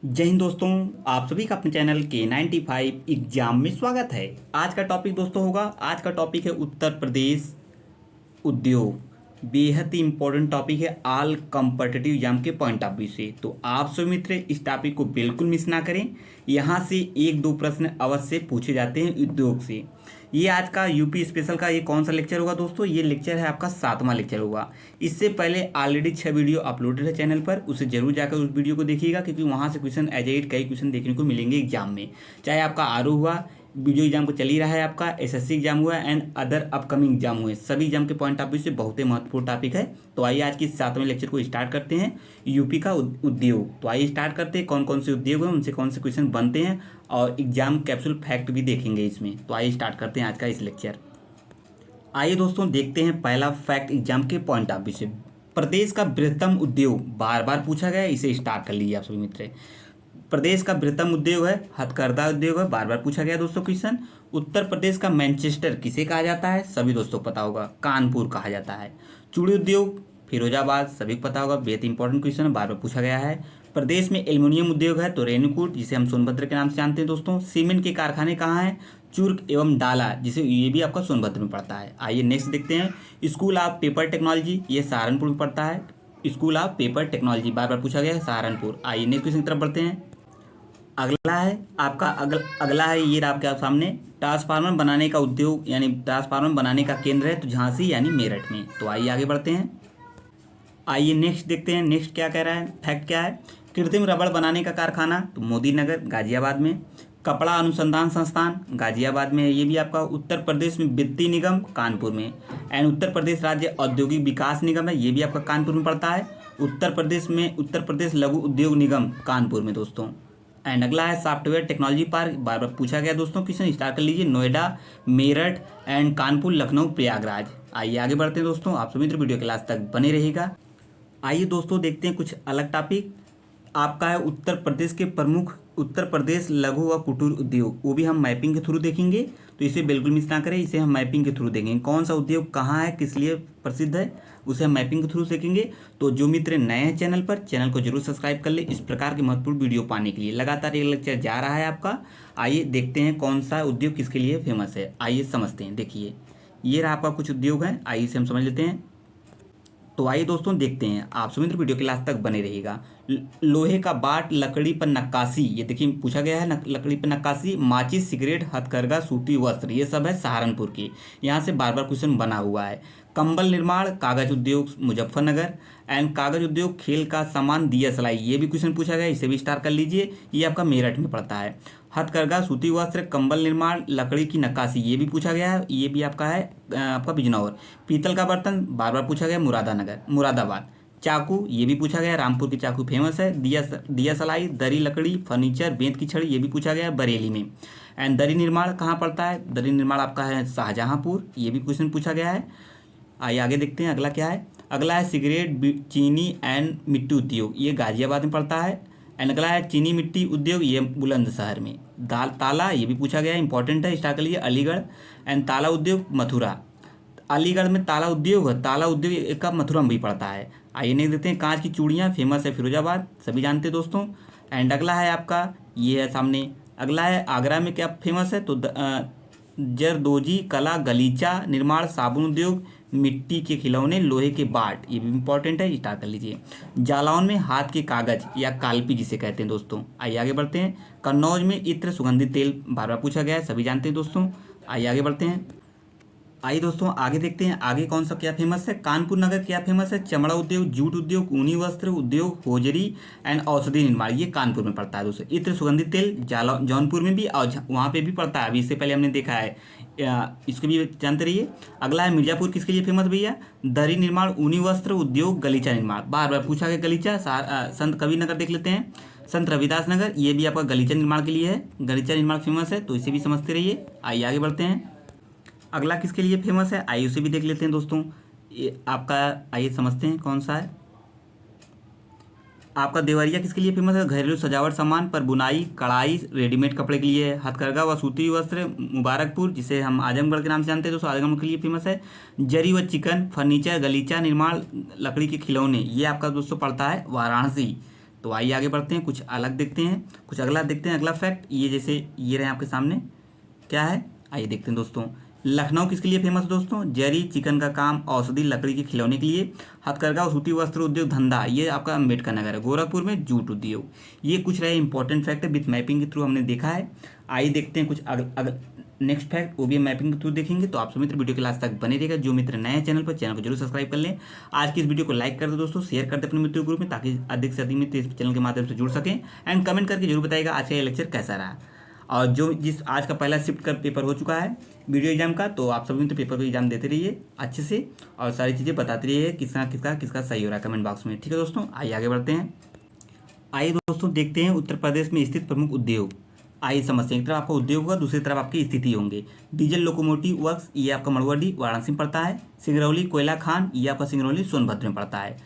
जय हिंद दोस्तों। आप सभी का अपने चैनल K95 एग्जाम में स्वागत है। आज का टॉपिक दोस्तों होगा, आज का टॉपिक है उत्तर प्रदेश उद्योग। बेहद ही इंपॉर्टेंट टॉपिक है ऑल कॉम्पिटिटिव एग्जाम के पॉइंट ऑफ व्यू से। तो आप सभी मित्र इस टॉपिक को बिल्कुल मिस ना करें। यहाँ से एक दो प्रश्न अवश्य पूछे जाते हैं उद्योग से। ये आज का यूपी स्पेशल का ये कौन सा लेक्चर होगा दोस्तों? ये लेक्चर है आपका 7वां लेक्चर होगा। इससे पहले ऑलरेडी 6 वीडियो अपलोडेड है चैनल पर, उसे जरूर जाकर उस वीडियो को देखिएगा, क्योंकि वहाँ से क्वेश्चन एज एट कई क्वेश्चन देखने को मिलेंगे एग्जाम में। चाहे आपका आरओ हुआ, वीडियो एग्जाम को चल ही रहा है, आपका एसएससी एग्जाम हुआ एंड अदर अपकमिंग एग्जाम हुए, सभी एग्जाम के पॉइंट ऑफ व्यू से बहुत ही महत्वपूर्ण टॉपिक है। तो आइए आज की 7वें लेक्चर को स्टार्ट करते हैं, यूपी का उद्योग। तो आइए स्टार्ट करते हैं, कौन कौन से उद्योग हैं, उनसे कौन से क्वेश्चन बनते हैं और एग्जाम कैप्सूल फैक्ट भी देखेंगे इसमें। तो आइए स्टार्ट करते हैं आज का इस लेक्चर। आइए दोस्तों देखते हैं पहला फैक्ट एग्जाम के पॉइंट ऑफ व्यू से। प्रदेश का बृहत्तम उद्योग बार बार पूछा गया है, इसे स्टार्ट कर लीजिए आप सभी मित्र। प्रदेश का बृहत्तम उद्योग है हथकरघा उद्योग है, बार बार पूछा गया दोस्तों क्वेश्चन। उत्तर प्रदेश का मैनचेस्टर किसे कहा जाता है? सभी दोस्तों पता होगा, कानपुर कहा जाता है। चूड़ी उद्योग फिरोजाबाद, सभी को पता होगा, बेहद इंपॉर्टेंट क्वेश्चन है, बार बार पूछा गया है। प्रदेश में एल्युमिनियम उद्योग है तो रेणुकूट, जिसे हम सोनभद्र के नाम से जानते हैं दोस्तों। सीमेंट के कारखाने कहाँ हैं? चूर्क एवं डाला, जिसे ये भी आपका सोनभद्र में पड़ता है। आइए नेक्स्ट देखते हैं, स्कूल ऑफ पेपर टेक्नोलॉजी, ये सहारनपुर में पड़ता है। स्कूल ऑफ पेपर टेक्नोलॉजी बार बार पूछा गया है, सहारनपुर। आइए नेक्स्ट क्वेश्चन की तरफ बढ़ते हैं। अगला है आपका अगला है ये आपके सामने, ट्रांसफार्मर बनाने का उद्योग यानी ट्रांसफार्मर बनाने का केंद्र है तो झांसी यानी मेरठ में। तो आइए आगे बढ़ते हैं। आइए नेक्स्ट देखते हैं, नेक्स्ट क्या कह रहा है, फैक्ट क्या है। कृत्रिम रबड़ बनाने का कारखाना तो मोदी नगर गाजियाबाद में। कपड़ा अनुसंधान संस्थान गाजियाबाद में है, ये भी आपका। उत्तर प्रदेश में वित्तीय निगम कानपुर में। एंड उत्तर प्रदेश राज्य औद्योगिक विकास निगम है, ये भी आपका कानपुर में पड़ता है। उत्तर प्रदेश में उत्तर प्रदेश लघु उद्योग निगम कानपुर में दोस्तों। एंड अगला है सॉफ्टवेयर टेक्नोलॉजी पार्क, बार बार पूछा गया दोस्तों क्वेश्चन, स्टार्ट कर लीजिए। नोएडा, मेरठ एंड कानपुर, लखनऊ, प्रयागराज। आइए आगे बढ़ते हैं दोस्तों, आप सभी मित्र वीडियो के लास्ट तक बने रहेगा। आइए दोस्तों देखते हैं कुछ अलग टॉपिक। आपका है उत्तर प्रदेश के प्रमुख उत्तर प्रदेश लघु व कुटीर उद्योग, वो भी हम मैपिंग के थ्रू देखेंगे, तो इसे बिल्कुल मिस ना करें, इसे हम मैपिंग के थ्रू देखेंगे। कौन सा उद्योग कहाँ है, किस लिए प्रसिद्ध है, उसे हम मैपिंग के थ्रू देखेंगे। तो जो मित्र नए हैं चैनल पर, चैनल को जरूर सब्सक्राइब कर ले इस प्रकार के महत्वपूर्ण वीडियो पाने के लिए। लगातार ये लेक्चर जा रहा है आपका। आइए देखते हैं कौन सा उद्योग किसके लिए फेमस है, आइए समझते हैं। देखिए ये रहा आपका कुछ उद्योग है, आइए इसे हम समझ लेते हैं। तो आइए दोस्तों देखते हैं, आप सभी वीडियो के लास्ट तक बने रहिएगा। लोहे का बाट, लकड़ी पर नक्काशी, ये देखिए पूछा गया है, लकड़ी पर नक्काशी। माचिस, सिगरेट, हथकरघा, सूती वस्त्र, ये सब है सहारनपुर की, यहाँ से बार बार क्वेश्चन बना हुआ है। कंबल निर्माण, कागज उद्योग मुजफ्फरनगर। एंड कागज उद्योग, खेल का सामान, दिया सलाई, ये भी क्वेश्चन पूछा गया, इसे भी स्टार कर लीजिए, ये आपका मेरठ में पड़ता है। हथकरघा, सूती वस्त्र, कंबल निर्माण, लकड़ी की नक्काशी, ये भी पूछा गया है, ये भी आपका है आपका बिजनौर। पीतल का बर्तन बार बार पूछा गया, मुरादाबाद। चाकू, ये भी पूछा गया, रामपुर की चाकू फेमस है। दिया सलाई, दरी लकड़ी, फर्नीचर, बेंत की छड़ी, ये भी पूछा गया बरेली में। एंड दरी निर्माण कहाँ पड़ता है? दरी निर्माण आपका है शाहजहाँपुर, ये भी क्वेश्चन पूछा गया है। आइए आगे देखते हैं अगला क्या है। अगला है सिगरेट, चीनी एंड मिट्टी उद्योग, ये गाजियाबाद में पड़ता है। एंड अगला है चीनी मिट्टी उद्योग, ये बुलंदशहर में। ताला, ये भी पूछा गया है, इंपॉर्टेंट है, स्टार्ट कर लीजिए, अलीगढ़। एंड ताला उद्योग मथुरा, अलीगढ़ में ताला उद्योग है, ताला उद्योग एक का मथुरा में भी पड़ता है। आइए नहीं देते हैं, कांच की चूड़ियाँ फेमस है फिरोजाबाद, सभी जानते हैं दोस्तों। एंड अगला है आपका ये है सामने, अगला है आगरा में क्या फेमस है, तो जरदोजी कला, गलीचा निर्माण, साबुन उद्योग, मिट्टी के खिलौने, लोहे के बाट, ये भी इंपॉर्टेंट है, स्टार्ट कर लीजिए। जालौन में हाथ के कागज या कालपी जिसे कहते हैं दोस्तों। आइए आगे बढ़ते हैं। कन्नौज में इत्र, सुगंधित तेल, बार बार पूछा गया है, सभी जानते हैं दोस्तों। आइए आगे बढ़ते हैं। आइए दोस्तों आगे देखते हैं, आगे कौन सा क्या फेमस है। कानपुर नगर क्या फेमस है? चमड़ा उद्योग, जूट उद्योग, ऊनी वस्त्र उद्योग, होजरी एंड औषधि निर्माण, ये कानपुर में पड़ता है दोस्तों। इत्र, सुगंधित तेल जौनपुर में भी और वहाँ पे भी पड़ता है, अभी इससे पहले हमने देखा है, इसको भी जानते रहिए। अगला है मिर्जापुर किसके लिए फेमस भैया? दरी निर्माण, ऊनी वस्त्र उद्योग, गलीचा निर्माण, बार बार पूछा गया गलीचा। संत कबीर नगर देख लेते हैं, संत रविदास नगर, ये भी आपका गलीचा निर्माण के लिए है, गलीचा निर्माण फेमस है, तो इसे भी समझते रहिए। आइए आगे बढ़ते हैं। अगला किसके लिए फेमस है, आइए उसे भी देख लेते हैं दोस्तों। ये आपका आइए समझते हैं कौन सा है। आपका देवरिया किसके लिए फेमस है? घरेलू सजावट सामान पर बुनाई, कढ़ाई, रेडीमेड कपड़े के लिए है। हथकरघा व सूती वस्त्र मुबारकपुर, जिसे हम आजमगढ़ के नाम से जानते हैं दोस्तों, आजमगढ़ के लिए फेमस है। जरी व चिकन, फर्नीचर, गलीचा निर्माण, लकड़ी के खिलौने, ये आपका दोस्तों पड़ता है वाराणसी। तो आइए आगे बढ़ते हैं, कुछ अलग देखते हैं, कुछ अगला देखते हैं। अगला फैक्ट ये जैसे ये रहे आपके सामने, क्या है आइए देखते हैं दोस्तों। लखनऊ किसके लिए फेमस है दोस्तों? जरी चिकन का काम, औषधि लकड़ी के खिलौने के लिए, हथकरघा और सूती वस्त्र उद्योग धंधा, ये आपका अम्बेडकर नगर है। गोरखपुर में जूट उद्योग। ये कुछ रहे इंपॉर्टेंट फैक्ट है, विथ मैपिंग के थ्रू हमने देखा है। आइए देखते हैं कुछ नेक्स्ट फैक्ट, वो भी मैपिंग के थ्रू देखेंगे। तो आप सब मित्र वीडियो के लास्ट तक बने रहेगा। जो मित्र नए चैनल पर, चैनल को जरूर सब्सक्राइब कर लें। आज की इस वीडियो को लाइक कर दो दोस्तों, शेयर कर दे अपने मित्रों ग्रुप में, ताकि अधिक से अधिक मित्र इस चैनल के माध्यम से जुड़ सकें। एंड कमेंट करके जरूर बताइएगा आज का ये लेक्चर कैसा रहा। और जो जिस आज का पहला शिफ्ट का पेपर हो चुका है वीडियो एग्जाम का, तो आप सभी तो पेपर पर एग्जाम देते रहिए अच्छे से, और सारी चीज़ें बताते रहिए किसका किसका किसका सही हो रहा है कमेंट बॉक्स में। ठीक है दोस्तों, आइए आगे बढ़ते हैं। आइए दोस्तों देखते हैं उत्तर प्रदेश में स्थित प्रमुख उद्योग। आइए समझते हैं, एक तरफ आपका उद्योग होगा, दूसरी तरफ आपकी स्थिति होंगे। डीजल लोकोमोटिव वर्क्स, ये आपका मड़ुआडी वाराणसी में पड़ता है। सिंगरौली कोयला खान, ये आपका सिंगरौली सोनभद्र में पड़ता है।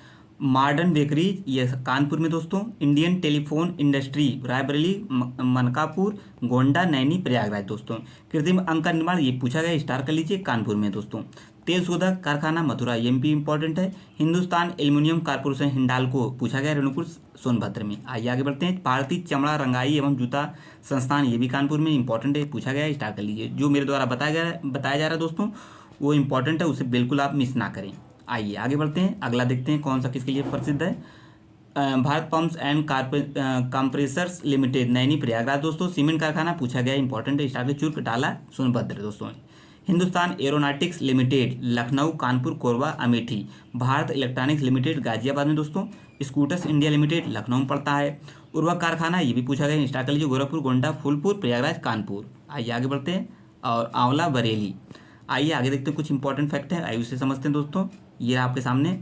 मॉडर्न बेकरीज, ये कानपुर में दोस्तों। Indian telephone industry, Raebareli, Mankapur, Gonda, Naini, Prayagraj दोस्तों। कृत्रिम अंग का निर्माण, ये पूछा गया, स्टार कर लीजिए, कानपुर में दोस्तों। तेल शोधक कारखाना मथुरा, ये भी इंपॉर्टेंट है। हिंदुस्तान एल्यूमिनियम कारपोरेशन हिंडाल्को, पूछा गया, रेणुकूर सोनभद्र में। आइए आगे बढ़ते हैं। भारतीय चमड़ा रंगाई एवं जूता संस्थान, ये भी कानपुर में इंपॉर्टेंट है, पूछा गया, स्टार कर लीजिए। जो मेरे द्वारा बताया जा रहा है दोस्तों, वो इंपॉर्टेंट है, उसे बिल्कुल आप मिस ना करें। आइए आगे बढ़ते हैं, अगला देखते हैं कौन सा किसके लिए प्रसिद्ध है। Bharat pumps and compressors limited, Naini Prayagraj दोस्तों। सीमेंट कारखाना, पूछा गया, इंपॉर्टेंट है, स्टार चूर्क डाला सोनभद्र दोस्तों। Hindustan aeronautics limited, Lucknow, Kanpur, Korba, Amethi. Bharat electronics limited, Ghaziabad में दोस्तों। स्कूटर्स इंडिया लिमिटेड, लखनऊ में पड़ता है। उर्वरक कारखाना, ये भी पूछा गया, स्टार कर लीजिए, गोरखपुर, गोंडा, फूलपुर, प्रयागराज, कानपुर। आइए आगे बढ़ते हैं। और आंवला, बरेली। आइए आगे देखते हैं, कुछ इंपॉर्टेंट फैक्ट है, आइए उसे समझते हैं दोस्तों। ये आपके सामने।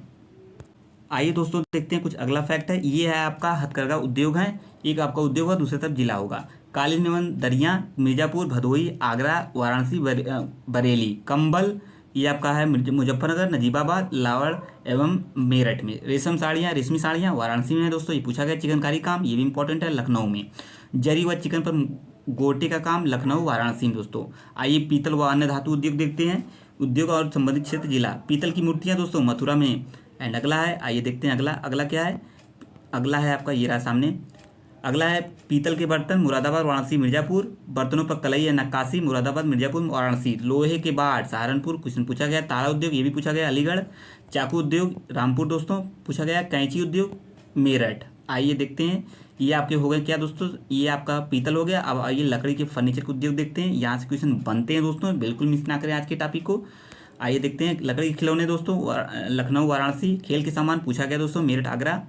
आइए दोस्तों देखते हैं कुछ अगला फैक्ट है। ये है आपका हथकरघा उद्योग है, एक आपका उद्योग होगा, दूसरी तरफ जिला होगा। कालीन एवं दरियाँ, मिर्जापुर, भदोही, आगरा, वाराणसी, बरेली। कंबल, ये आपका है मुजफ्फरनगर, नजीबाबाद, लावड़ एवं मेरठ में। रेशम साड़ियाँ, रेशमी साड़ियाँ वाराणसी में है दोस्तों, ये पूछा गया। चिकनकारी काम, ये भी इंपॉर्टेंट है, लखनऊ में। जरी व चिकन पर गोटे का काम, लखनऊ, वाराणसी में दोस्तों। आइए पीतल व अन्य धातु उद्योग देखते हैं। उद्योग और संबंधित क्षेत्र जिला। पीतल की मूर्तियाँ दोस्तों मथुरा में। एंड अगला है, आइए देखते हैं अगला अगला क्या है। अगला है आपका ये रहा सामने। अगला है पीतल के बर्तन, मुरादाबाद, वाराणसी, मिर्जापुर। बर्तनों पर कलई या नक्काशी, मुरादाबाद, मिर्जापुर, वाराणसी। लोहे के बाट, सहारनपुर, क्वेश्चन पूछा गया। तारा उद्योग, ये भी पूछा गया, अलीगढ़। चाकू उद्योग, रामपुर दोस्तों, पूछा गया। कैंची उद्योग, मेरठ। आइए देखते हैं, ये आपके हो गए क्या दोस्तों, ये आपका पीतल हो गया। अब आइए लकड़ी के फर्नीचर के उद्योग देखते हैं, यहाँ से क्वेश्चन बनते हैं दोस्तों, बिल्कुल मिस ना करें आज के टॉपिक को। आइए देखते हैं, लकड़ी के खिलौने दोस्तों, लखनऊ, वाराणसी। खेल के सामान, पूछा गया दोस्तों, मेरठ, आगरा।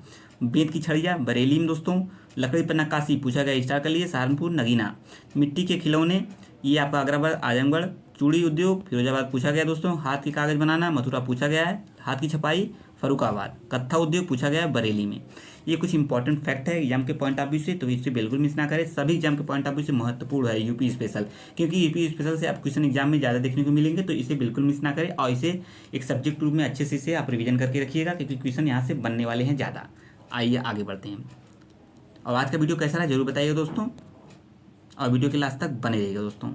बेंत की छड़िया, बरेली में दोस्तों। लकड़ी पर नक्काशी, पूछा गया, स्टार कर लिए, सहारनपुर, नगीना। मिट्टी के खिलौने, ये आपका आगराबाद, आजमगढ़। चूड़ी उद्योग, फिरोजाबाद, पूछा गया दोस्तों। हाथ के कागज बनाना, मथुरा, पूछा गया है। हाथ की छपाई, फरुखाबाद। कत्था उद्योग, पूछा गया है, बरेली में। ये कुछ इंपॉर्टेंट फैक्ट है एग्जाम के पॉइंट ऑफ व्यू से, तो इसे बिल्कुल मिस ना करें। सभी एग्जाम के पॉइंट ऑफ व्यू से महत्वपूर्ण है यूपी स्पेशल, क्योंकि यूपी स्पेशल से आप क्वेश्चन एग्जाम में ज़्यादा देखने को मिलेंगे, तो इसे बिल्कुल मिस ना करें। और इसे एक सब्जेक्ट रूप में अच्छे से इसे आप रिवीजन करके रखिएगा, क्योंकि क्वेश्चन यहाँ से बनने वाले हैं ज़्यादा। आइए आगे बढ़ते हैं। और आज का वीडियो कैसा रहा जरूर बताइएगा दोस्तों, और वीडियो के लास्ट तक बने रहिएगा दोस्तों।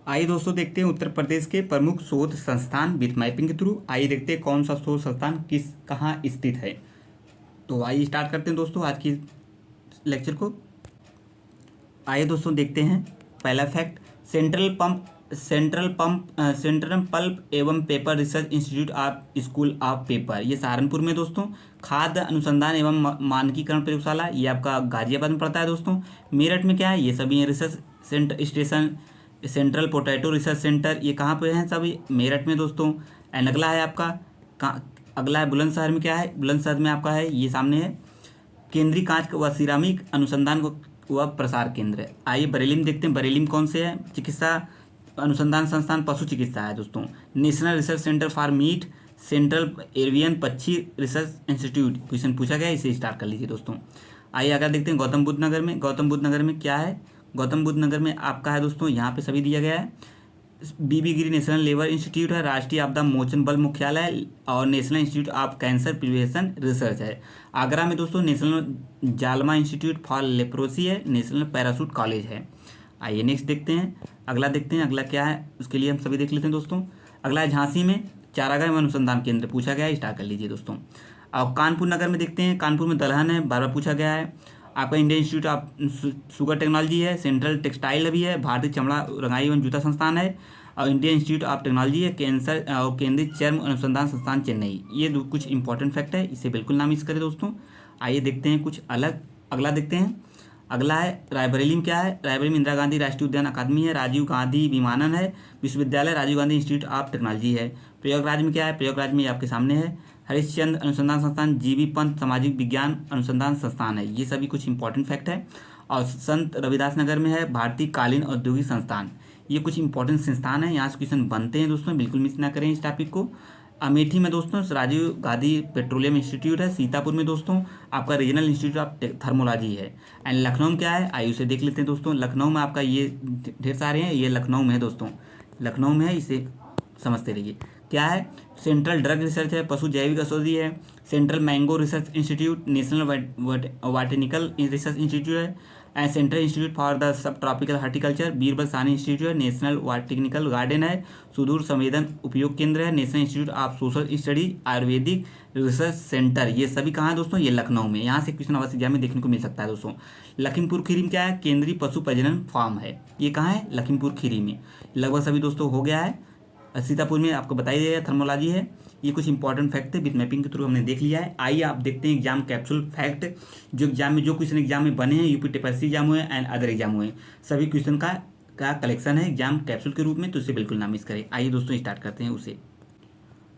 आइए दोस्तों देखते हैं उत्तर प्रदेश के प्रमुख शोध संस्थान विथ मैपिंग के थ्रू। आइए देखते हैं कौन सा शोध संस्थान कहाँ स्थित है। तो आइए स्टार्ट करते हैं दोस्तों आज की लेक्चर को। आइए दोस्तों देखते हैं पहला फैक्ट। सेंट्रल पल्प एवं paper research institute of school of paper, ये सहारनपुर में दोस्तों। खाद्य अनुसंधान एवं मानकीकरण प्रयोगशाला, ये आपका गाजियाबाद में पड़ता है दोस्तों। मेरठ में क्या है, ये सभी research centre station. Central potato research centre, ये कहाँ पे हैं सभी, मेरठ में दोस्तों। एंड अगला है आपका अगला है बुलंदशहर में, क्या है, बुलंदशहर में आपका है, ये सामने है, केंद्रीय कांच व सिरामिक अनुसंधान व प्रसार केंद्र। आइए बरेली में देखते हैं, बरेली में कौन से है। चिकित्सा अनुसंधान संस्थान पशु चिकित्सा है दोस्तों। National research centre for meet, central avian पक्षी रिसर्च इंस्टीट्यूट, क्वेश्चन पूछा गया, इसे स्टार्ट कर लीजिए दोस्तों। आइए अगर देखते हैं गौतम बुद्ध नगर में। गौतम बुद्ध नगर में क्या है, गौतम बुद्ध नगर में आपका है दोस्तों, यहाँ पे सभी दिया गया है। बीबी गिरी नेशनल लेबर इंस्टीट्यूट है, राष्ट्रीय आपदा मोचन बल मुख्यालय और national institute of cancer prevention research है। आगरा में दोस्तों नेशनल जालमा इंस्टीट्यूट फॉर लेप्रोसी है, नेशनल पैराशूट कॉलेज है। आइए नेक्स्ट देखते हैं, अगला देखते हैं, अगला क्या है उसके लिए हम सभी देख लेते हैं दोस्तों। अगला है झांसी में चारागाह एवं अनुसंधान केंद्र, पूछा गया है, स्टार्ट कर लीजिए दोस्तों। और कानपुर नगर में देखते हैं, कानपुर में दलहन है, बार बार पूछा गया है। आपका Indian institute of sugar technology है, सेंट्रल टेक्सटाइल अभी है, भारतीय चमड़ा रंगाई एवं जूता संस्थान है, और इंडियन इंस्टीट्यूट ऑफ टेक्नोलॉजी है, कैंसर और केंद्रीय चर्म अनुसंधान संस्थान चेन्नई। ये कुछ इंपॉर्टेंट फैक्ट है, इसे बिल्कुल ना मिस करें दोस्तों। आइए देखते हैं कुछ अलग, अगला देखते हैं। अगला है रायबरेली में क्या है, रायबरेली में इंदिरा गांधी राष्ट्रीय उद्यान अकादमी है, राजीव गांधी विमानन है, विश्वविद्यालय Rajiv Gandhi institute of technology है। प्रयागराज में क्या है, प्रयागराज में ये आपके सामने है, हरिश्चंद्र अनुसंधान संस्थान, जीबी पंत सामाजिक विज्ञान अनुसंधान संस्थान है। ये सभी कुछ इंपॉर्टेंट फैक्ट है। और संत रविदास नगर में है भारतीय कालीन औद्योगिक संस्थान। ये कुछ इंपॉर्टेंट संस्थान है, यहाँ से क्वेश्चन बनते हैं दोस्तों, बिल्कुल मिस ना करें इस टॉपिक को। अमेठी में दोस्तों राजीव गांधी पेट्रोलियम इंस्टीट्यूट है। सीतापुर में दोस्तों आपका रीजनल इंस्टीट्यूट ऑफ थर्मोलॉजी है। एंड लखनऊ में क्या है, आइए उसे देख लेते हैं दोस्तों। लखनऊ में आपका ये ढेर सारे हैं, ये लखनऊ में है दोस्तों, लखनऊ में है, इसे समझते रहिए। क्या है, सेंट्रल ड्रग रिसर्च है, पशु जैविक औषधि है, central mango research institute, national botanical research institute है, and central institute for the sub tropical horticulture, Birbal Sahni institute है, नेशनल वाटिनिकल गार्डन है, सुदूर संवेदन उपयोग केंद्र है, national institute of social studies Ayurvedic research centre. ये सभी कहाँ है दोस्तों, ये लखनऊ में। यहाँ से क्वेश्चन अवश्य एग्जाम में देखने को मिल सकता है दोस्तों। लखीमपुर खीरी में क्या है, केंद्रीय पशु प्रजनन फार्म है, ये कहाँ है, लखीमपुर खीरी में। लगभग सभी दोस्तों हो गया है। सीतापुर में आपको बताई गया थर्मोलॉजी है। ये कुछ इंपॉर्टेंट फैक्ट है, विथ मैपिंग के थ्रू हमने देख लिया है। आइए आप देखते हैं एग्जाम कैप्सूल फैक्ट, जो एग्जाम में जो क्वेश्चन एग्जाम में बने हैं, यूपी टीपीएससी एग्जाम हुए एंड अदर एग्जाम हुए, सभी क्वेश्चन का कलेक्शन है एग्जाम कैप्सूल के रूप में, तो इसे बिल्कुल ना मिस करें। आइए दोस्तों स्टार्ट करते हैं उसे।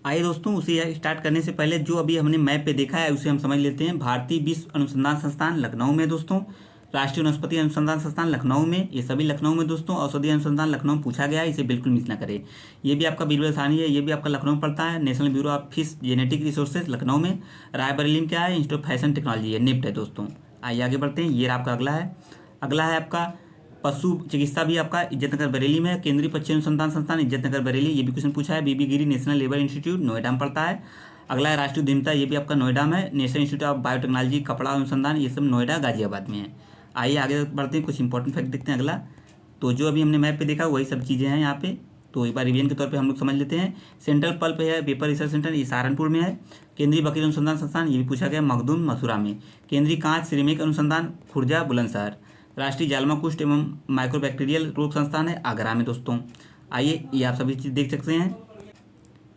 आइए दोस्तों उसे स्टार्ट करने से पहले जो अभी हमने मैप पे देखा है उसे हम समझ लेते हैं। भारतीय विश्व अनुसंधान संस्थान लखनऊ में दोस्तों, राष्ट्रीय वनस्पति अनुसंधान संस्थान लखनऊ में, ये सभी लखनऊ में दोस्तों। औषधि अनुसंधान लखनऊ में पूछा गया है, इसे बिल्कुल मिस ना करें। ये भी आपका बीरबल सानी है, ये भी आपका लखनऊ में पड़ता है। National bureau of fish genetic resources Lucknow में। रायबरेली में क्या है, इंस्टीट्यूट ऑफ फैशन टेक्नोलॉजी है, निफ्ट है दोस्तों। आइए आगे बढ़ते हैं, ये आपका अगला है। अगला है आपका पशु चिकित्सा भी आपका इज्जतनगर बरेली में है। केंद्रीय पक्षी अनुसंधान संस्थान इज्जतनगर बरेली, ये भी क्वेश्चन पूछा है। बीबी गिरी नेशनल लेबर इंस्टीट्यूट नोएडा में पड़ता है। अगला है राष्ट्रीय उद्यमिता, ये भी आपका नोएडा में है। नेशनल इंस्टीट्यूट ऑफ बायोटेक्नोलॉजी कपड़ा अनुसंधान, ये सब नोएडा गाजियाबाद में है। आइए आगे बढ़ते हैं, कुछ इंपॉर्टेंट फैक्ट देखते हैं अगला। तो जो अभी हमने मैप पे देखा वही सब चीज़ें हैं यहाँ पे, तो एक बार रिवीजन के तौर पे हम लोग समझ लेते हैं। सेंट्रल पल्प है पेपर रिसर्च सेंटर, ये सहारनपुर में है। केंद्रीय बकरी अनुसंधान संस्थान, ये भी पूछा गया, मखदूम मथुरा में। केंद्रीय कांच सिरेमिक अनुसंधान खुर्जा बुलंदशहर। राष्ट्रीय जालमा कुष्ठ एवं माइक्रोबैक्टीरियल रोग संस्थान है आगरा में दोस्तों। आइए ये आप सभी चीज़ देख सकते हैं,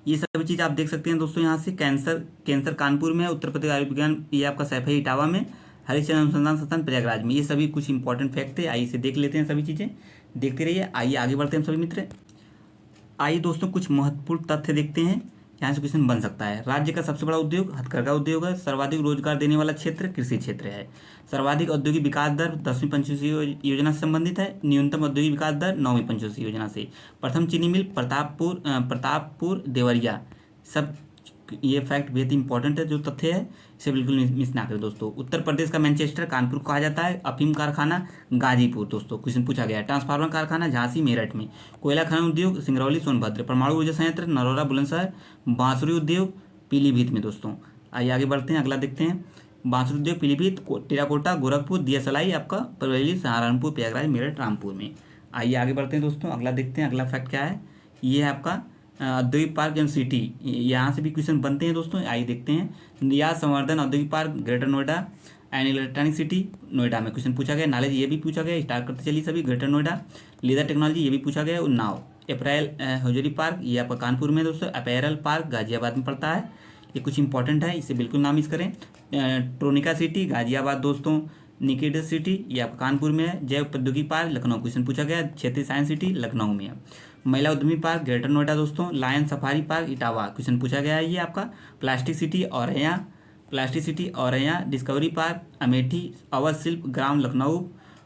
ये सभी चीज़ आप देख सकते हैं दोस्तों। यहाँ से कैंसर कानपुर में है। उत्तर प्रदेश आयुर्विज्ञान ये आपका सैफई इटावा में। हरिश्चंद्र अनुसंधान संस्थान प्रयागराज में। ये सभी कुछ इंपॉर्टेंट फैक्ट है, आइए इसे देख लेते हैं, सभी चीज़ें देखते रहिए। आइए आगे बढ़ते हैं सभी मित्र। आइए दोस्तों कुछ महत्वपूर्ण तथ्य देखते हैं, यहाँ से क्वेश्चन बन सकता है। राज्य का सबसे बड़ा उद्योग हथकरघा उद्योग है। सर्वाधिक रोजगार देने वाला क्षेत्र कृषि क्षेत्र है। सर्वाधिक औद्योगिक विकास दर 10वीं पंचवर्षीय योजना से संबंधित है। न्यूनतम औद्योगिक विकास दर 9वीं पंचवर्षीय योजना से। प्रथम चीनी मिल प्रतापपुर देवरिया। सब ये फैक्ट बेहद इंपॉर्टेंट है, जो तथ्य है इसे बिल्कुल मिस ना करें दोस्तों। उत्तर प्रदेश का मैनचेस्टर कानपुर कहा जाता है। अफीम कारखाना गाजीपुर दोस्तों, क्वेश्चन पूछा गया है। ट्रांसफार्मर कारखाना झांसी मेरठ में। कोयला खनन उद्योग सिंगरौली सोनभद्र। परमाणु ऊर्जा संयंत्र नरोरा बुलंदशहर। बांसुरी उद्योग पीलीभीत में दोस्तों। आइए आगे बढ़ते हैं, अगला देखते हैं। बांसुरी उद्योग पीलीभीत, टेराकोटा गोरखपुर, दिया सलाई आपका बरेली सहारनपुर प्रयागराज मेरठ रामपुर में। आइए आगे बढ़ते हैं दोस्तों, अगला देखते हैं। अगला फैक्ट क्या है, ये है आपका औद्योगिक पार्क एंड सिटी, यहाँ से भी क्वेश्चन बनते हैं दोस्तों। आइए देखते हैं। निर्यात संवर्धन औद्योगिक park greater Noida and electronic city Noida में क्वेश्चन पूछा गया। नॉलेज ये भी पूछा गया, स्टार्ट करते चलिए सभी। ग्रेटर नोएडा। लेदर टेक्नोलॉजी ये भी पूछा गया। उन्नाव। अप्रैल हजूरी पार्क ये आपका कानपुर में दोस्तों। अपैरल पार्क गाजियाबाद में पड़ता है। ये कुछ इंपॉर्टेंट है, इसे बिल्कुल ना मिस करें। ट्रोनिका सिटी गाजियाबाद दोस्तों। निकेडस सिटी ये आपका कानपुर में है। जैव प्रौद्योगिकी पार्क लखनऊ क्वेश्चन पूछा गया। क्षेत्रीय साइंस सिटी लखनऊ में है। महिला उद्यमी पार्क ग्रेटर नोएडा दोस्तों। Lion safari park Etawah question पूछा गया है। ये आपका plastic city Auraiya discovery park Amethi. Awadh Shilp Gram Lucknow.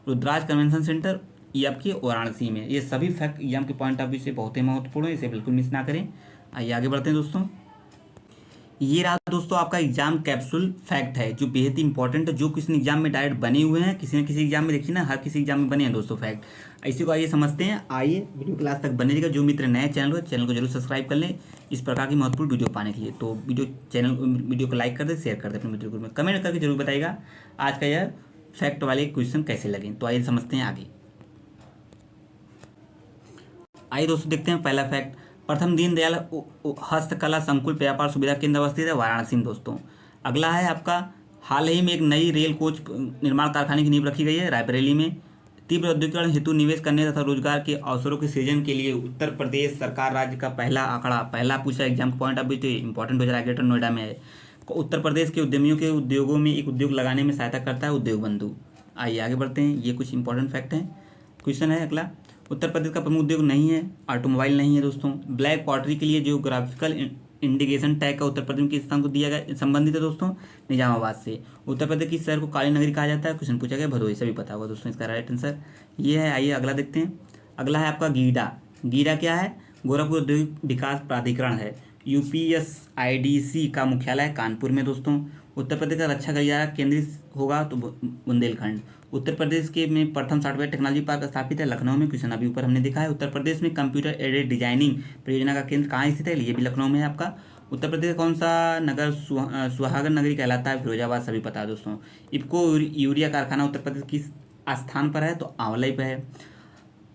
Rudraksh convention centre ये आपकी वाराणसी में। ये सभी फैक्ट एग्जाम के पॉइंट ऑफ व्यू से बहुत ही महत्वपूर्ण है, इसे बिल्कुल मिस ना करें। आइए आगे बढ़ते हैं दोस्तों। ये रहा दोस्तों आपका एग्जाम कैप्सूल फैक्ट है, जो बेहद इंपॉर्टेंट है, जो किसी एग्जाम में डायरेक्ट बने हुए हैं, किसी न किसी एग्जाम में देखिए ना, हर किसी एग्जाम में बने हैं दोस्तों फैक्ट। इसी को आइए समझते हैं। आइए वीडियो क्लास तक बने रहिएगा। जो मित्र नए चैनल को जरूर सब्सक्राइब कर लें इस प्रकार की महत्वपूर्ण वीडियो पाने के लिए। तो वीडियो को लाइक कर दे, शेयर कर दे अपने मित्रों ग्रुप में, कमेंट करके जरूर बताइएगा आज का यह फैक्ट वाले क्वेश्चन कैसे लगे। तो आइए समझते हैं आगे। आइए दोस्तों देखते हैं पहला फैक्ट। प्रथम दीनदयाल हस्तकला संकुल व्यापार सुविधा केंद्र अवस्थित है वाराणसी में दोस्तों। अगला है आपका, हाल ही में एक नई रेल कोच निर्माण कारखाने की नींव रखी गई है रायबरेली में। तीव्र औद्योगिकरण हेतु निवेश करने तथा रोजगार के अवसरों के सृजन के लिए उत्तर प्रदेश सरकार राज्य का पहला आंकड़ा, पहला पूछा एग्जाम पॉइंट अभी तो इंपॉर्टेंट हो जा रहा है, ग्रेटर नोएडा में है। उत्तर प्रदेश के उद्यमियों के उद्योगों में एक उद्योग लगाने में सहायता करता है उद्योग बंधु। आइए आगे बढ़ते हैं, ये कुछ इंपॉर्टेंट फैक्ट हैं। क्वेश्चन है अगला, उत्तर प्रदेश का प्रमुख उद्योग नहीं है, ऑटोमोबाइल नहीं है दोस्तों। ब्लैक पॉटरी के लिए जियोग्राफिकल इंडिकेशन टैग का उत्तर प्रदेश के स्थान को दिया गया, संबंधित है दोस्तों निजामाबाद से। उत्तर प्रदेश की शहर को काली नगरी कहा जाता है, क्वेश्चन पूछा गया भदोही, सभी पता होगा दोस्तों इसका राइट आंसर ये है। आइए अगला देखते हैं। अगला है आपका गीडा। गीडा क्या है? गोरखपुर औद्योगिक विकास प्राधिकरण है। यूपीएसआईडीसी का मुख्यालय कानपुर में दोस्तों। उत्तर प्रदेश का रक्षा गलियारा केंद्रित होगा तो बुंदेलखंड। उत्तर प्रदेश के में प्रथम सॉफ्टवेयर टेक्नोलॉजी पार्क स्थापित है लखनऊ में, क्वेश्चन अभी ऊपर हमने देखा है। उत्तर प्रदेश में कंप्यूटर एडेड डिजाइनिंग परियोजना का केंद्र कहाँ स्थित है? ये भी लखनऊ में है आपका। उत्तर प्रदेश का कौन सा नगर सुहागन नगरी कहलाता है? फिरोजाबाद, सभी पता है दोस्तों। इफ्को यूरिया कारखाना उत्तर प्रदेश किस स्थान पर है? तो आंवलाई पर है।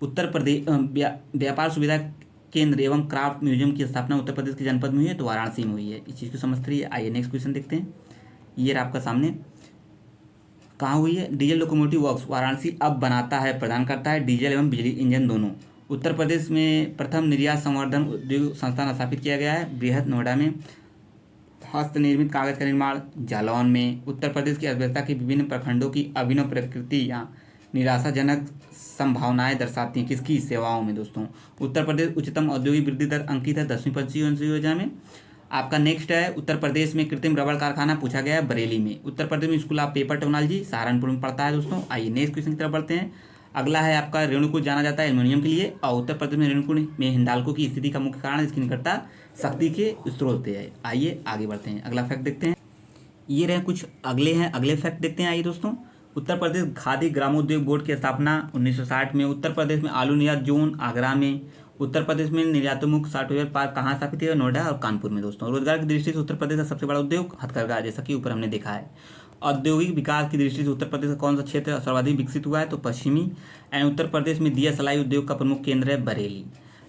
उत्तर प्रदेश व्यापार सुविधा केंद्र एवं क्राफ्ट म्यूजियम की स्थापना उत्तर प्रदेश के जनपद में हुई है तो वाराणसी में हुई है। इस चीज़ को समझते रहिए। आइए नेक्स्ट क्वेश्चन देखते हैं। ये आपका सामने कहाँ हुई है? डीजल लोकोमोटिव वर्क्स वाराणसी अब बनाता है, प्रदान करता है डीजल एवं बिजली इंजन दोनों। उत्तर प्रदेश में प्रथम निर्यात संवर्धन उद्योग संस्थान स्थापित किया गया है बृहद नोएडा में। हस्तनिर्मित कागज का निर्माण जालौन में। उत्तर प्रदेश की अर्थव्यवस्था के विभिन्न प्रखंडों की अभिनव प्रकृति या निराशाजनक संभावनाएं दर्शाती हैं किसकी? सेवाओं में दोस्तों। उत्तर प्रदेश उच्चतम औद्योगिक वृद्धि दर अंकित है 10वीं पंचवर्षीय योजना में। आपका नेक्स्ट है, उत्तर प्रदेश में कृत्रिम रबड़ कारखाना पूछा गया है बरेली में। उत्तर प्रदेश में school of paper technology Saharanpur में पड़ता है दोस्तों। आइए नेक्स्ट क्वेश्चन की तरफ बढ़ते हैं। अगला है आपका, रेणुकूट जाना जाता है एल्यूमिनियम के लिए और उत्तर प्रदेश में रेणुकूट में हिंडाल्को की स्थिति का मुख्य कारण इसकी निकटता शक्ति के स्रोत है। आइए आगे बढ़ते हैं, अगला फैक्ट देखते हैं। ये रहे कुछ अगले फैक्ट देखते हैं। आइए दोस्तों, उत्तर प्रदेश खादी ग्रामोद्योग बोर्ड की स्थापना 1960 में। उत्तर प्रदेश में आलू निर्यात जोन आगरा में। उत्तर प्रदेश में निर्यातोन्मुख सॉफ्टवेयर पार्क कहाँ स्थापित है? नोएडा और कानपुर में दोस्तों। रोजगार की दृष्टि से उत्तर प्रदेश का सबसे बड़ा उद्योग हथकरघा, जैसा कि ऊपर हमने देखा है। औद्योगिक विकास की दृष्टि से उत्तर प्रदेश का कौन सा क्षेत्र सर्वाधिक विकसित हुआ है? तो पश्चिमी। एंड उत्तर प्रदेश में दिया सलाई उद्योग का प्रमुख केंद्र है बरेली।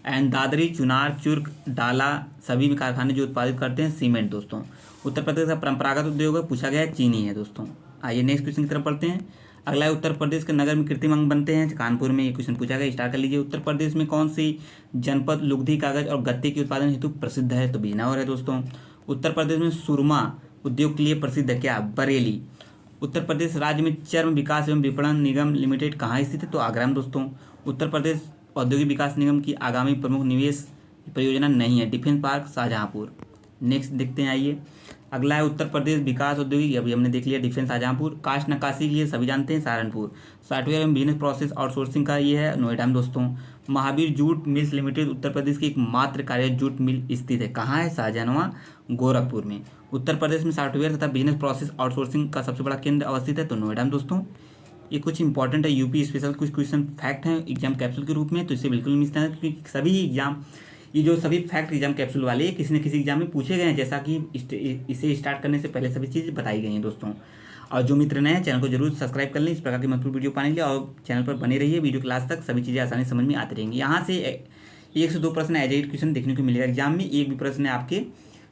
एंड दादरी, चुनार, चुर्क, डाला सभी में कारखाने जो उत्पादित करते हैं सीमेंट दोस्तों। उत्तर प्रदेश का परंपरागत उद्योग है, पूछा गया है चीनी है दोस्तों। आइए नेक्स्ट क्वेश्चन की तरफ पढ़ते हैं। अगला है, उत्तर प्रदेश के नगर में कृत्रिम अंग बनते हैं कानपुर में, ये क्वेश्चन पूछा गया, स्टार्ट कर लीजिए। उत्तर प्रदेश में कौन सी जनपद लुगदी कागज और गत्ते के उत्पादन हेतु प्रसिद्ध है? तो बिजनौर है दोस्तों। उत्तर प्रदेश में सुरमा उद्योग के लिए प्रसिद्ध है क्या? बरेली। उत्तर प्रदेश राज्य में चर्म विकास एवं विपणन निगम लिमिटेड कहाँ स्थित है? तो आगरा में दोस्तों। उत्तर प्रदेश औद्योगिक विकास निगम की आगामी प्रमुख निवेश परियोजना नहीं है, डिफेंस पार्क शाहजहांपुर। नेक्स्ट देखते हैं। आइए अगला है, उत्तर प्रदेश विकास औद्योगिक, अभी हमने देख लिया डिफेंस शाहजहांपुर। कास्ट नक्काशी के लिए सभी जानते हैं सहारनपुर। सॉफ्टवेयर एवं बिजनेस प्रोसेस आउटसोर्सिंग का ये है नोएडा में दोस्तों। Mahavir jute mills limited Uttar Pradesh की एकमात्र कार्य जूट मिल स्थित है कहाँ है? शाहजहां गोरखपुर में। उत्तर प्रदेश में सॉफ्टवेयर तथा बिजनेस प्रोसेस आउटसोर्सिंग का सबसे बड़ा केंद्र अवस्थित है तो नोएडा में दोस्तों। ये कुछ इंपॉर्टेंट है यूपी स्पेशल कुछ क्वेश्चन फैक्ट हैं एग्जाम कैप्सूल के रूप में, तो इसे बिल्कुल मिस ना, क्योंकि सभी एग्जाम ये जो सभी फैक्ट एग्जाम कैप्सूल वाले किसी न किसी एग्जाम में पूछे गए हैं, जैसा कि इसे स्टार्ट करने से पहले सभी चीज़ बताई गई हैं दोस्तों। और जो मित्र नए हैं चैनल को जरूर सब्सक्राइब कर लें इस प्रकार की महत्वपूर्ण वीडियो पाने के लिए, और चैनल पर बने रहिए, वीडियो क्लास तक सभी चीज़ें आसानी समझ में आती रहेंगी। यहाँ से 1 से 2 प्रश्न एज एट क्वेश्चन देखने को मिलेगा एग्जाम में, एक भी प्रश्न आपके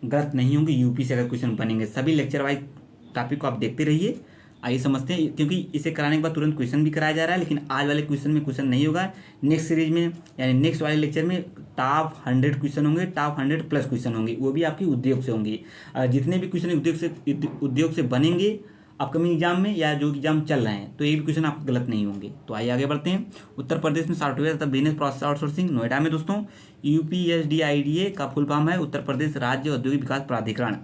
गलत नहीं होंगे यूपी से अगर क्वेश्चन बनेंगे। सभी लेक्चर वाइज टॉपिक को आप देखते रहिए। आइए समझते हैं, क्योंकि इसे कराने के बाद तुरंत क्वेश्चन भी कराया जा रहा है, लेकिन आज वाले क्वेश्चन में क्वेश्चन नहीं होगा। नेक्स्ट सीरीज में यानी नेक्स्ट वाले लेक्चर में टॉप 100 क्वेश्चन होंगे, टॉप 100 प्लस क्वेश्चन होंगे, वो भी आपकी उद्योग से होंगे। जितने भी क्वेश्चन उद्योग से बनेंगे अपकमिंग एग्जाम में या जो एग्जाम चल रहे हैं, तो ये भी क्वेश्चन आपके गलत नहीं होंगे। तो आइए आगे बढ़ते हैं। उत्तर प्रदेश में सॉफ्टवेयर तथा बिजनेस प्रोसेस आउटसोर्सिंग नोएडा में दोस्तों। यूपीएसडीआईडीए का फुल फॉर्म है उत्तर प्रदेश राज्य औद्योगिक विकास प्राधिकरण।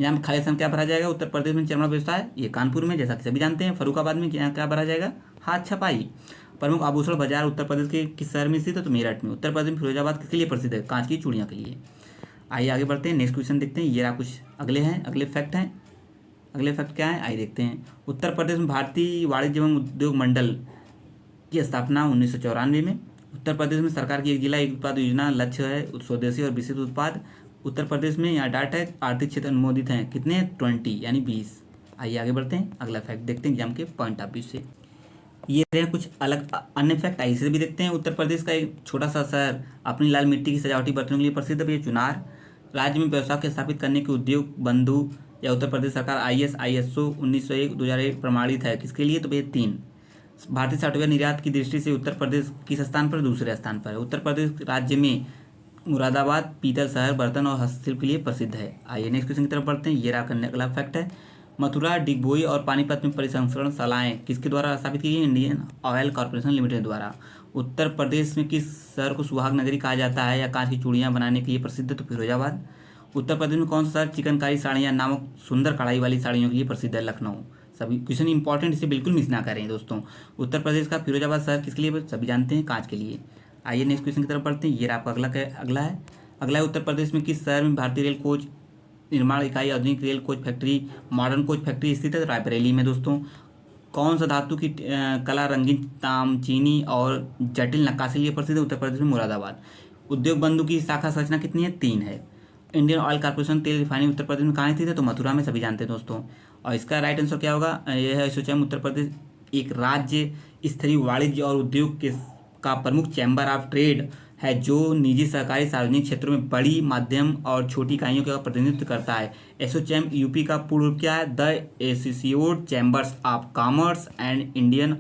यहाँ में खाली स्थान क्या भरा जाएगा? उत्तर प्रदेश में चमड़ा व्यवसाय, ये कानपुर में, जैसा कि सभी जानते हैं। फर्रुखाबाद में क्या भरा जाएगा? हाथ छपाई। प्रमुख आभूषण बाजार उत्तर प्रदेश के किस शहर में स्थित है? तो मेरठ में। उत्तर प्रदेश में फिरोजाबाद किसके लिए प्रसिद्ध है? कांच की चूड़ियाँ के लिए। आइए आगे बढ़ते हैं, नेक्स्ट क्वेश्चन देखते हैं। ये कुछ अगले फैक्ट हैं। अगले फैक्ट क्या है आइए देखते हैं। उत्तर प्रदेश में भारतीय वाणिज्य एवं उद्योग मंडल की स्थापना 1994 में। उत्तर प्रदेश में सरकार की एक जिला एक उत्पाद योजना लक्ष्य है स्वदेशी और विशिष्ट उत्पाद। उत्तर प्रदेश में यहाँ डाटा है आर्थिक क्षेत्र अनुमोदित हैं कितने? 20 यानी 20। आइए आगे बढ़ते हैं, अगला फैक्ट देखते हैं एग्जाम के पॉइंट ऑफ व्यू से। ये रहे कुछ अलग अन्य फैक्ट, आइए इसे भी देखते हैं। उत्तर प्रदेश का एक छोटा सा शहर अपनी लाल मिट्टी की सजावटी बर्तनों के लिए प्रसिद्ध है, ये चुनार। राज्य में व्यवसाय के स्थापित करने के उद्योग बंधु या उत्तर प्रदेश सरकार ISO 1901 2001 प्रमाणित है किसके लिए? तो भैया 3। भारतीय सॉफ्टवेयर निर्यात की दृष्टि से उत्तर प्रदेश किस स्थान पर? दूसरे स्थान पर है। उत्तर प्रदेश राज्य में मुरादाबाद पीतल शहर बर्तन और हस्तशिल्प के लिए प्रसिद्ध है। आइए नेक्स्ट क्वेश्चन की तरफ बढ़ते हैं। ये रहा करने अगला फैक्ट है। मथुरा, डिगबोई और पानीपत में परिसंस्करण शालाएं किसके द्वारा स्थापित की गई? इंडियन ऑयल कॉर्पोरेशन लिमिटेड द्वारा। उत्तर प्रदेश में किस शहर को सुहाग नगरी कहा जाता है या कांच की चूड़ियां बनाने के लिए प्रसिद्ध है? तो फिरोजाबाद। उत्तर प्रदेश में कौन सा शहर चिकनकारी साड़ियाँ नामक सुंदर कढ़ाई वाली साड़ियों के लिए प्रसिद्ध है? लखनऊ। सभी क्वेश्चन इंपॉर्टेंट, इसे बिल्कुल मिस ना करें दोस्तों। उत्तर प्रदेश का फिरोजाबाद शहर किसके लिए? सभी जानते हैं, कांच के लिए। आइए नेक्स्ट क्वेश्चन की तरफ बढ़ते हैं। ये आपका अगला है उत्तर प्रदेश में किस शहर में भारतीय रेल कोच निर्माण इकाई, आधुनिक rail coach factory, modern coach factory स्थित है? रायबरेली में दोस्तों। कौन सा धातु की कला रंगीन ताम, चीनी और जटिल नक्काशी लिए प्रसिद्ध है? उत्तर प्रदेश में मुरादाबाद। उद्योग बंधु की शाखा संरचना कितनी है? 3 है। इंडियन ऑयल कॉर्पोरेशन तेल रिफाइनरी उत्तर प्रदेश में कहाँ स्थित है? तो मथुरा में, सभी जानते हैं दोस्तों। और इसका राइट आंसर क्या होगा? यह है एसोचैम। उत्तर प्रदेश एक राज्य स्तरीय वाणिज्य और उद्योग का प्रमुख चैम्बर ऑफ ट्रेड है जो निजी, सरकारी, सार्वजनिक क्षेत्रों में बड़ी, मध्यम और छोटी इकाइयों का प्रतिनिधित्व करता है। एसोचैम यूपी का पूर्ण रूप क्या है? The associated chambers of commerce and Indian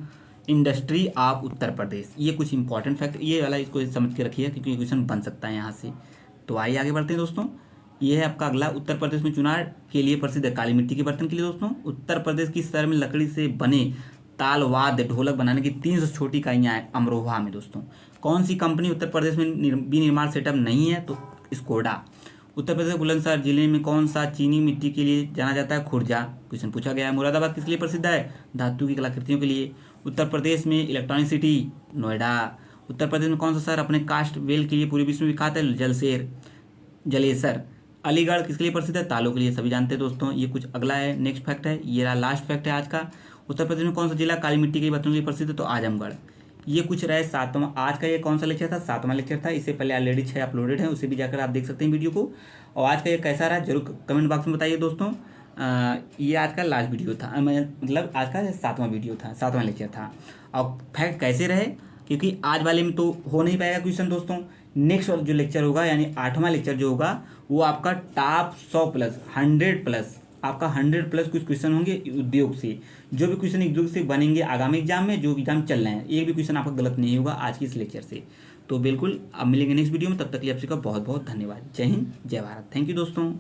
industry of Uttar Pradesh. ये कुछ इंपॉर्टेंट फैक्ट, ये वाला इसको समझ के रखिए क्योंकि क्वेश्चन बन सकता है यहाँ से। तो आइए आगे बढ़ते हैं दोस्तों। ये है आपका अगला। उत्तर प्रदेश में चुनार के लिए प्रसिद्ध है, काली मिट्टी के बर्तन के लिए दोस्तों। उत्तर प्रदेश की शहर में लकड़ी से बने ताल, वाद्य, ढोलक बनाने की 300 छोटी इकाइयाँ हैं अमरोहा में दोस्तों। कौन सी कंपनी उत्तर प्रदेश में विनिर्माण सेटअप नहीं है? तो स्कोडा। उत्तर प्रदेश के बुलंदशहर जिले में कौन सा चीनी मिट्टी के लिए जाना जाता है? खुर्जा। क्वेश्चन पूछा गया है। मुरादाबाद किस लिए प्रसिद्ध है? धातु की कलाकृतियों के लिए। उत्तर प्रदेश में इलेक्ट्रॉनिक सिटी? नोएडा। उत्तर प्रदेश में कौन सा शहर अपने कास्ट वेल के लिए पूरे विश्व में विख्यात है? जलेसर। अलीगढ़ किसके लिए प्रसिद्ध है? तालों के लिए, सभी जानते हैं दोस्तों। ये कुछ अगला है, नेक्स्ट फैक्ट है। ये रहा लास्ट फैक्ट है आज का। उत्तर प्रदेश में कौन सा जिला काली मिट्टी के बर्तनों के लिए प्रसिद्ध है? तो आजमगढ़। ये कुछ रहे 7वां। आज का ये कौन सा लेक्चर था? 7वां लेक्चर था। इससे पहले ऑलरेडी 6 अपलोडेड है, उसे भी जाकर आप देख सकते हैं वीडियो को। और आज का ये कैसा रहा जरूर कमेंट बॉक्स में बताइए दोस्तों। ये आज का लास्ट वीडियो था, मतलब आज का 7वां वीडियो था, 7वां लेक्चर था। और फैक्ट कैसे रहे, क्योंकि आज वाले में तो हो नहीं पाएगा क्वेश्चन दोस्तों। नेक्स्ट जो लेक्चर होगा यानी 8वां लेक्चर जो होगा वो आपका टॉप 100 प्लस 100 प्लस आपका 100 प्लस कुछ क्वेश्चन होंगे उद्योग से। जो भी क्वेश्चन उद्योग से बनेंगे आगामी एग्जाम में, जो एग्जाम चल रहे हैं, एक भी क्वेश्चन आपका गलत नहीं होगा आज की इस लेक्चर से। तो बिल्कुल अब मिलेंगे नेक्स्ट वीडियो में, तब तक के लिए आप सबका बहुत बहुत धन्यवाद। जय हिंद, जय भारत। थैंक यू दोस्तों।